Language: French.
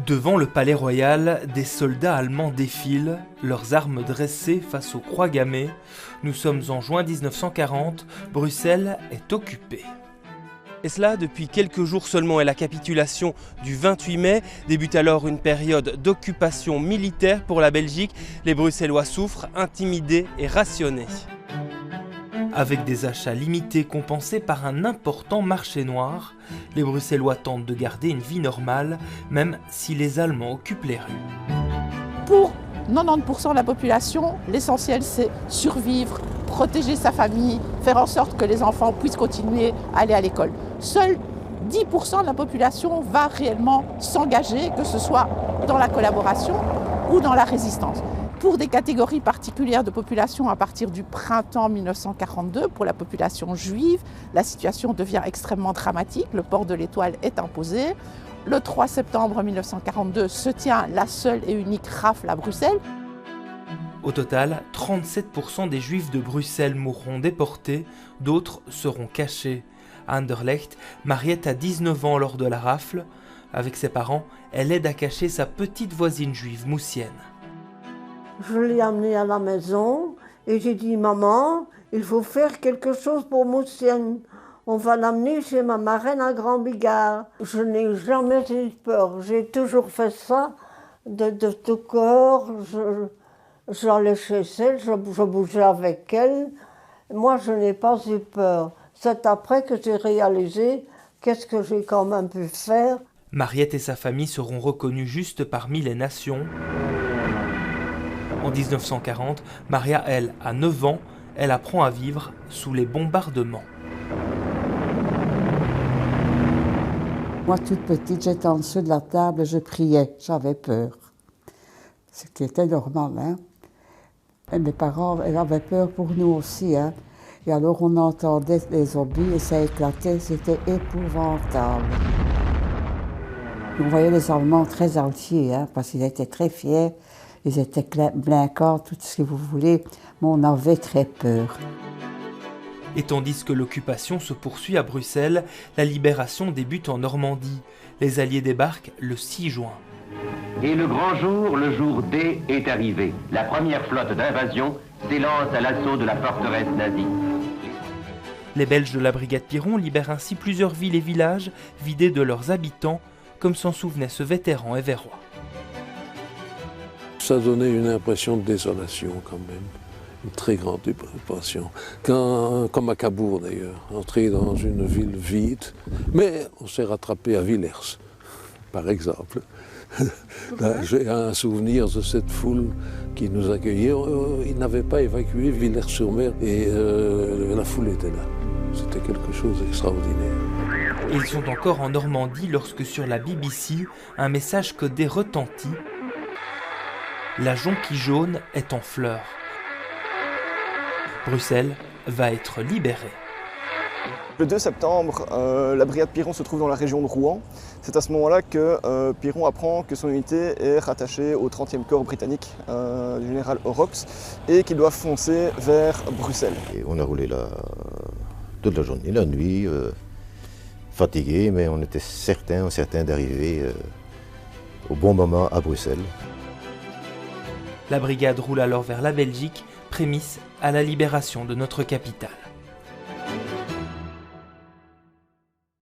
Devant le palais royal, des soldats allemands défilent, leurs armes dressées face aux croix gammées. Nous sommes en juin 1940, Bruxelles est occupée. Et cela depuis quelques jours seulement, et la capitulation du 28 mai débute alors une période d'occupation militaire pour la Belgique. Les Bruxellois souffrent, intimidés et rationnés. Avec des achats limités compensés par un important marché noir, les Bruxellois tentent de garder une vie normale, même si les Allemands occupent les rues. Pour 90% de la population, l'essentiel c'est survivre, protéger sa famille, faire en sorte que les enfants puissent continuer à aller à l'école. Seuls 10% de la population va réellement s'engager, que ce soit dans la collaboration ou dans la résistance. Pour des catégories particulières de population, à partir du printemps 1942, pour la population juive, la situation devient extrêmement dramatique. Le port de l'étoile est imposé. Le 3 septembre 1942 se tient la seule et unique rafle à Bruxelles. Au total, 37% des Juifs de Bruxelles mourront déportés, d'autres seront cachés. À Anderlecht, Mariette a 19 ans lors de la rafle. Avec ses parents, elle aide à cacher sa petite voisine juive moussienne. Je l'ai amenée à la maison et j'ai dit « Maman, il faut faire quelque chose pour Moussienne. On va l'amener chez ma marraine à Grand Bigard. » Je n'ai jamais eu peur. J'ai toujours fait ça de tout corps. J'allais chez elle, je bougeais avec elle. Moi, je n'ai pas eu peur. C'est après que j'ai réalisé qu'est-ce que j'ai quand même pu faire. Mariette et sa famille seront reconnues juste parmi les nations. En 1940, Maria, elle, a 9 ans, elle apprend à vivre sous les bombardements. Moi, toute petite, j'étais en dessous de la table et je priais, j'avais peur. Ce qui était normal, hein. Et mes parents, elles avaient peur pour nous aussi, hein. Et alors, on entendait les obus et ça éclatait, c'était épouvantable. On voyait les Allemands très entiers, hein, parce qu'ils étaient très fiers. Ils étaient blinquants, tout ce que vous voulez, mais on avait très peur. Et tandis que l'occupation se poursuit à Bruxelles, la libération débute en Normandie. Les Alliés débarquent le 6 juin. Et le grand jour, le jour D, est arrivé. La première flotte d'invasion s'élance à l'assaut de la forteresse nazie. Les Belges de la brigade Piron libèrent ainsi plusieurs villes et villages vidés de leurs habitants, comme s'en souvenait ce vétéran éverrois. Ça donnait une impression de désolation quand même, une très grande impression. Comme à Cabourg d'ailleurs, entrer dans une ville vide, mais on s'est rattrapé à Villers, par exemple. Là, j'ai un souvenir de cette foule qui nous accueillait. Ils n'avaient pas évacué Villers-sur-Mer et la foule était là. C'était quelque chose d'extraordinaire. Ils sont encore en Normandie lorsque sur la BBC, un message codé retentit. La jonquille jaune est en fleurs. Bruxelles va être libérée. Le 2 septembre, la brigade Piron se trouve dans la région de Rouen. C'est à ce moment-là que Piron apprend que son unité est rattachée au 30e corps britannique du général Horrocks et qu'il doit foncer vers Bruxelles. Et on a roulé là toute la journée, la nuit, fatigué, mais on était certains d'arriver au bon moment à Bruxelles. La brigade roule alors vers la Belgique, prémisse à la libération de notre capitale.